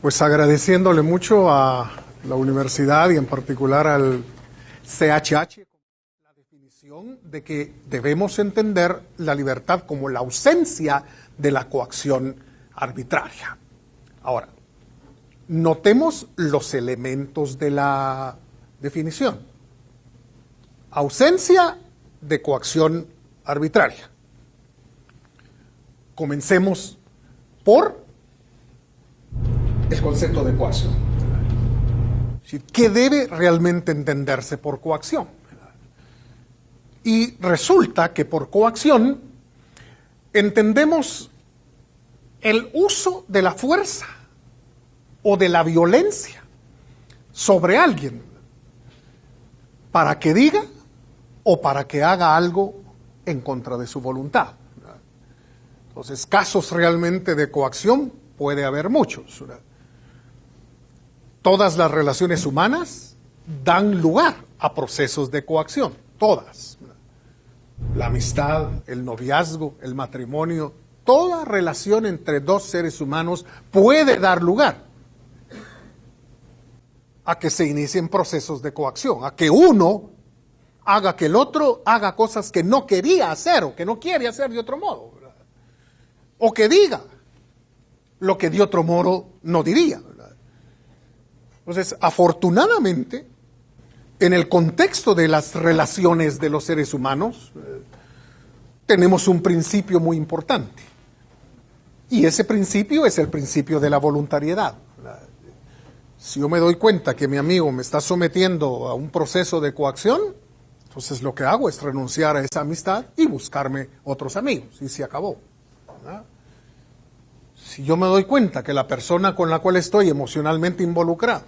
Pues agradeciéndole mucho a la universidad y en particular al CHH la definición de que debemos entender la libertad como la ausencia de la coacción arbitraria. Ahora, notemos los elementos de la definición. Ausencia de coacción arbitraria. Comencemos por el concepto de coacción. ¿Qué debe realmente entenderse por coacción? Y resulta que por coacción entendemos el uso de la fuerza o de la violencia sobre alguien para que diga o para que haga algo en contra de su voluntad. Entonces, casos realmente de coacción puede haber muchos. Todas las relaciones humanas dan lugar a procesos de coacción, todas. La amistad, el noviazgo, el matrimonio, toda relación entre dos seres humanos puede dar lugar a que se inicien procesos de coacción, a que uno haga que el otro haga cosas que no quería hacer o que no quiere hacer de otro modo, ¿verdad? O que diga lo que de otro modo no diría, ¿verdad? Entonces, afortunadamente, en el contexto de las relaciones de los seres humanos, tenemos un principio muy importante. Y ese principio es el principio de la voluntariedad. Si yo me doy cuenta que mi amigo me está sometiendo a un proceso de coacción, entonces lo que hago es renunciar a esa amistad y buscarme otros amigos. Y se acabó, ¿verdad? Si yo me doy cuenta que la persona con la cual estoy emocionalmente involucrado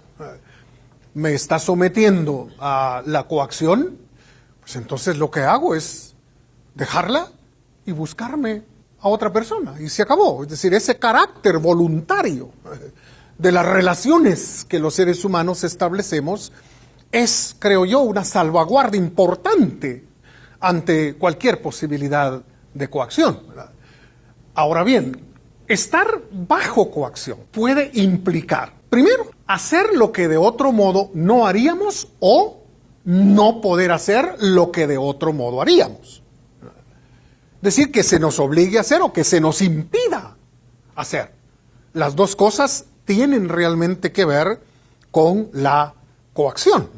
me está sometiendo a la coacción, pues entonces lo que hago es dejarla y buscarme a otra persona. Y se acabó. Es decir, ese carácter voluntario de las relaciones que los seres humanos establecemos es, creo yo, una salvaguardia importante ante cualquier posibilidad de coacción, ¿verdad? Ahora bien, estar bajo coacción puede implicar, primero, hacer lo que de otro modo no haríamos o no poder hacer lo que de otro modo haríamos. Es decir, que se nos obligue a hacer o que se nos impida hacer. Las dos cosas tienen realmente que ver con la coacción.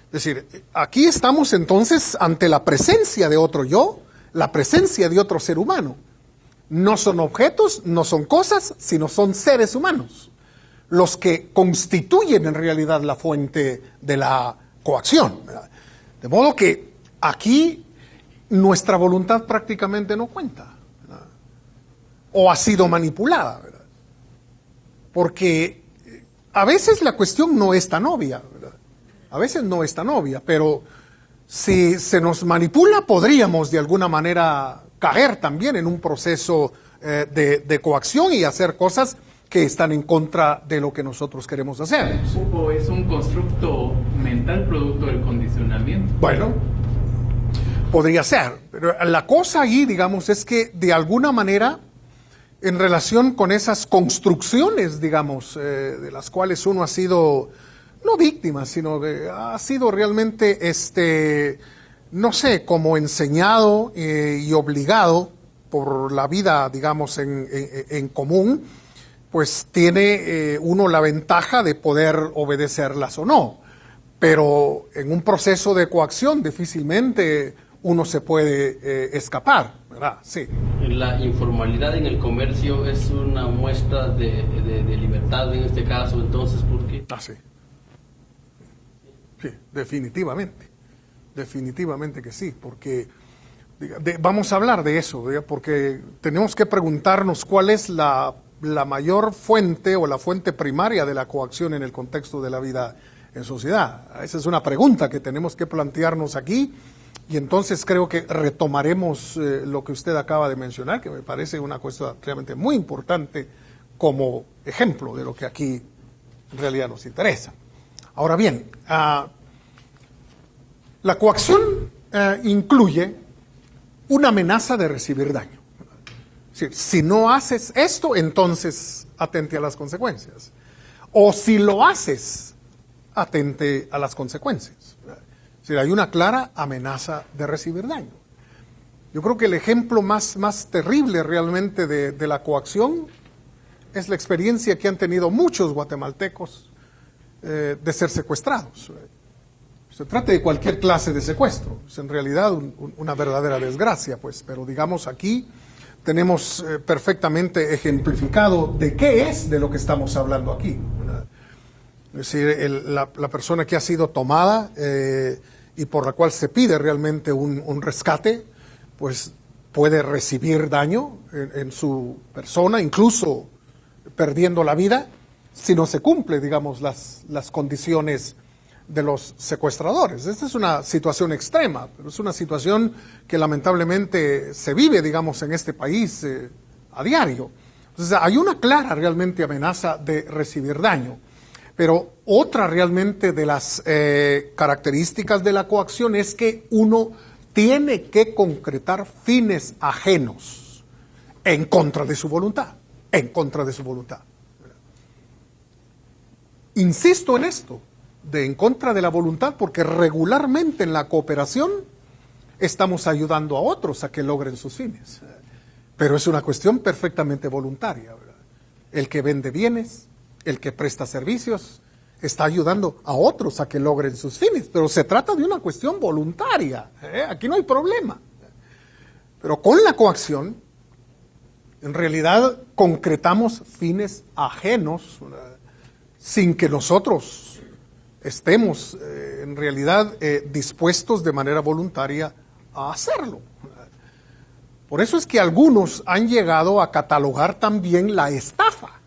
Es decir, aquí estamos entonces ante la presencia de otro yo, la presencia de otro ser humano. No son objetos, no son cosas, sino son seres humanos, los que constituyen en realidad la fuente de la coacción, ¿verdad? De modo que aquí nuestra voluntad prácticamente no cuenta, ¿verdad? O ha sido manipulada, ¿verdad? Porque a veces la cuestión no es tan obvia, ¿verdad? A veces no es tan obvia, pero si se nos manipula podríamos de alguna manera caer también en un proceso de coacción y hacer cosas que están en contra de lo que nosotros queremos hacer. ¿O es un constructo mental producto del condicionamiento? Bueno, podría ser, pero la cosa ahí, digamos, es que de alguna manera, en relación con esas construcciones, digamos, de las cuales uno ha sido, no víctima, sino que ha sido realmente, no sé, como enseñado y obligado por la vida, digamos, en común, pues tiene uno la ventaja de poder obedecerlas o no. Pero en un proceso de coacción difícilmente uno se puede escapar, ¿verdad? Sí. La informalidad en el comercio es una muestra de libertad en este caso, entonces, ¿por qué? Ah, sí. Sí, definitivamente. Definitivamente que sí, porque vamos a hablar de eso, porque tenemos que preguntarnos cuál es la mayor fuente o la fuente primaria de la coacción en el contexto de la vida en sociedad. Esa es una pregunta que tenemos que plantearnos aquí y entonces creo que retomaremos lo que usted acaba de mencionar, que me parece una cuestión realmente muy importante como ejemplo de lo que aquí en realidad nos interesa. Ahora bien, la coacción incluye una amenaza de recibir daño. Es decir, si no haces esto, entonces atente a las consecuencias. o si lo haces, atente a las consecuencias. Es decir, hay una clara amenaza de recibir daño. Yo creo que el ejemplo más terrible realmente de la coacción es la experiencia que han tenido muchos guatemaltecos de ser secuestrados. Se trata de cualquier clase de secuestro. Es en realidad una verdadera desgracia, pues, pero digamos aquí tenemos perfectamente ejemplificado de qué es de lo que estamos hablando aquí. Es decir, la persona que ha sido tomada y por la cual se pide realmente un rescate, pues puede recibir daño en su persona, incluso perdiendo la vida, si no se cumple, digamos, las condiciones de los secuestradores. Esta es una situación extrema, pero es una situación que lamentablemente se vive, digamos, en este país a diario. Entonces hay una clara realmente amenaza de recibir daño. Pero otra realmente de las características de la coacción es que uno tiene que concretar fines ajenos en contra de su voluntad, Insisto en esto, de en contra de la voluntad, porque regularmente en la cooperación estamos ayudando a otros a que logren sus fines. Pero es una cuestión perfectamente voluntaria, ¿verdad? El que vende bienes, el que presta servicios, está ayudando a otros a que logren sus fines, pero se trata de una cuestión voluntaria, aquí no hay problema. Pero con la coacción, en realidad concretamos fines ajenos, sin que nosotros estemos en realidad dispuestos de manera voluntaria a hacerlo. Por eso es que algunos han llegado a catalogar también la estafa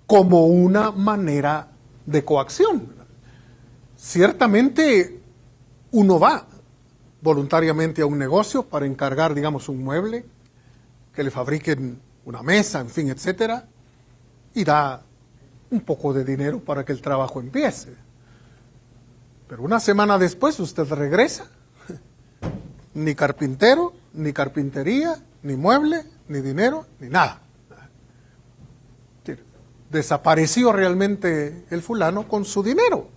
como una manera de coacción. Ciertamente uno va voluntariamente a un negocio para encargar, digamos, un mueble, que le fabriquen una mesa, en fin, etcétera, y da un poco de dinero para que el trabajo empiece. Pero una semana después usted regresa, ni carpintero, ni carpintería, ni mueble, ni dinero, ni nada. Desapareció realmente el fulano con su dinero.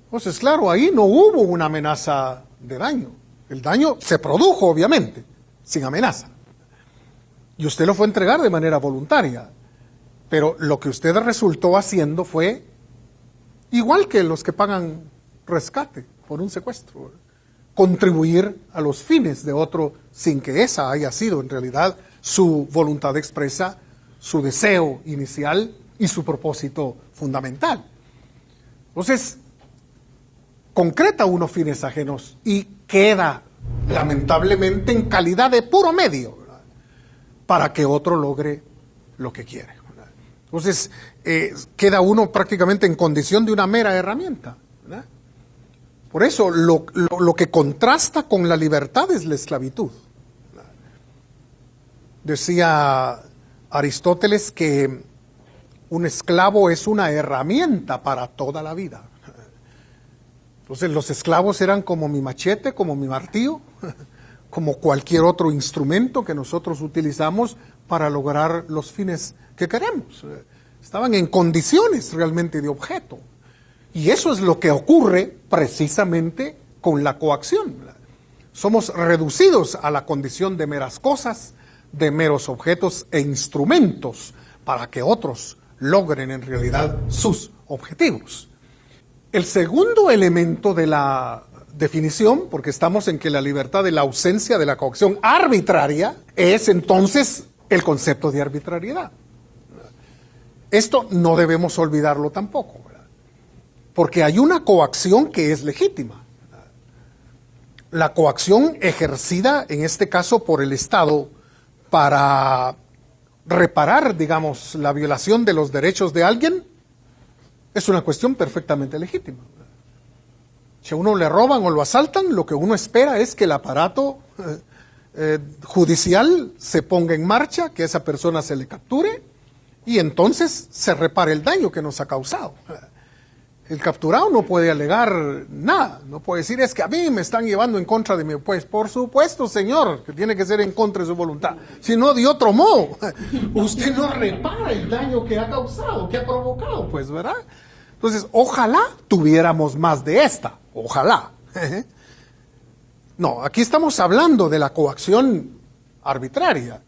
Entonces, claro, ahí no hubo una amenaza de daño. El daño se produjo, obviamente, sin amenaza. Y usted lo fue a entregar de manera voluntaria. Pero lo que usted resultó haciendo fue igual que los que pagan rescate por un secuestro. Contribuir a los fines de otro sin que esa haya sido en realidad su voluntad expresa, su deseo inicial y su propósito fundamental. Entonces, concreta unos fines ajenos y queda lamentablemente en calidad de puro medio, ¿verdad?, para que otro logre lo que quiere, ¿verdad? Entonces, queda uno prácticamente en condición de una mera herramienta, ¿verdad? Por eso, lo que contrasta con la libertad es la esclavitud, ¿verdad? Decía Aristóteles que un esclavo es una herramienta para toda la vida. Entonces los esclavos eran como mi machete, como mi martillo, como cualquier otro instrumento que nosotros utilizamos para lograr los fines que queremos. Estaban en condiciones realmente de objeto. Y eso es lo que ocurre precisamente con la coacción. Somos reducidos a la condición de meras cosas, de meros objetos e instrumentos para que otros logren en realidad sus objetivos. El segundo elemento de la definición, porque estamos en que la libertad es la ausencia de la coacción arbitraria, es entonces el concepto de arbitrariedad. Esto no debemos olvidarlo tampoco, ¿verdad?, porque hay una coacción que es legítima. La coacción ejercida, en este caso por el Estado, para reparar, digamos, la violación de los derechos de alguien, es una cuestión perfectamente legítima. Si a uno le roban o lo asaltan, lo que uno espera es que el aparato judicial se ponga en marcha, que esa persona se le capture y entonces se repare el daño que nos ha causado. El capturado no puede alegar nada, no puede decir es que a mí me están llevando en contra de mí. Pues por supuesto, señor, que tiene que ser en contra de su voluntad. Si no, de otro modo, usted no repara el daño que ha causado, que ha provocado, pues, ¿verdad? Entonces, ojalá tuviéramos más de esta, ojalá. No, aquí estamos hablando de la coacción arbitraria.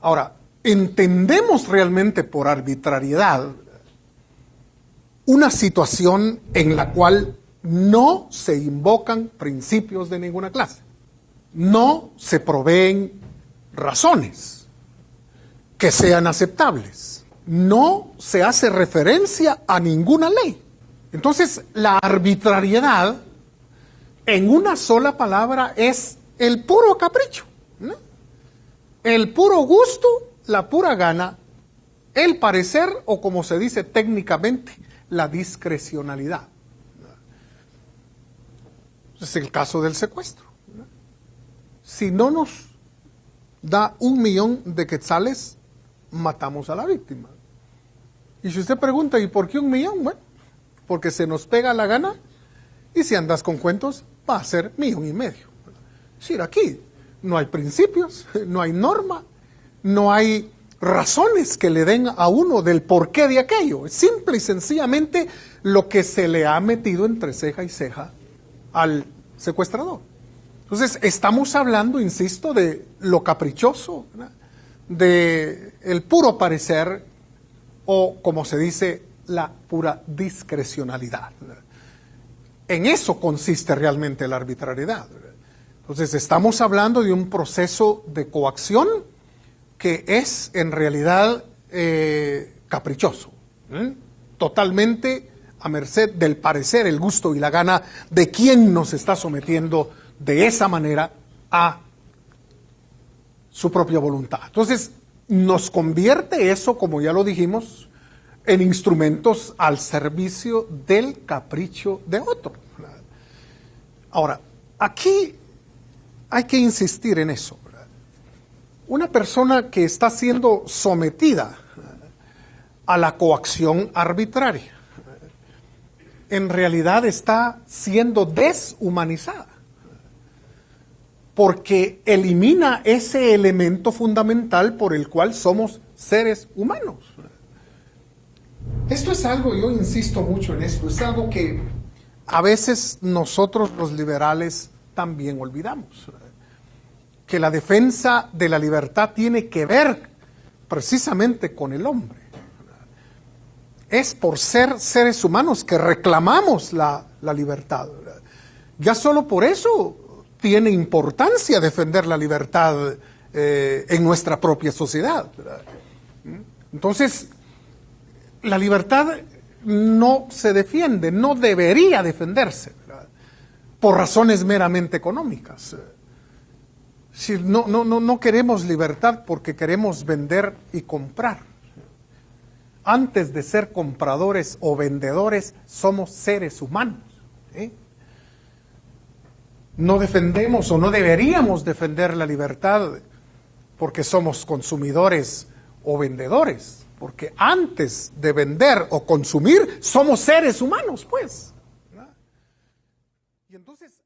Ahora, entendemos realmente por arbitrariedad una situación en la cual no se invocan principios de ninguna clase, no se proveen razones que sean aceptables, no se hace referencia a ninguna ley. Entonces, la arbitrariedad, en una sola palabra, es el puro capricho, ¿no? El puro gusto, la pura gana, el parecer, o como se dice técnicamente, la discrecionalidad. Es el caso del secuestro. Si no nos da 1,000,000 de quetzales, matamos a la víctima. Y si usted pregunta, ¿y por qué 1,000,000? Bueno, porque se nos pega la gana, y si andas con cuentos, va a ser 1,500,000. Es decir, aquí no hay principios, no hay norma, no hay razones que le den a uno del porqué de aquello. Es simple y sencillamente lo que se le ha metido entre ceja y ceja al secuestrador. Entonces, estamos hablando, insisto, de lo caprichoso, ¿verdad? De el puro parecer, o como se dice, la pura discrecionalidad, ¿verdad? En eso consiste realmente la arbitrariedad, ¿verdad? Entonces, estamos hablando de un proceso de coacción que es en realidad caprichoso, totalmente a merced del parecer, el gusto y la gana de quien nos está sometiendo de esa manera a su propia voluntad. Entonces, nos convierte eso, como ya lo dijimos, en instrumentos al servicio del capricho de otro. Ahora, aquí hay que insistir en eso. Una persona que está siendo sometida a la coacción arbitraria, en realidad está siendo deshumanizada, porque elimina ese elemento fundamental por el cual somos seres humanos. Esto es algo, yo insisto mucho en esto, es algo que a veces nosotros los liberales también olvidamos. Que la defensa de la libertad tiene que ver precisamente con el hombre. Es por ser seres humanos que reclamamos la libertad. Ya solo por eso tiene importancia defender la libertad en nuestra propia sociedad. Entonces, la libertad no se defiende, no debería defenderse, ¿verdad? Por razones meramente económicas. Si no queremos libertad porque queremos vender y comprar. Antes de ser compradores o vendedores, somos seres humanos. No defendemos o no deberíamos defender la libertad porque somos consumidores o vendedores. Porque antes de vender o consumir, somos seres humanos, pues. ¿Verdad? Y entonces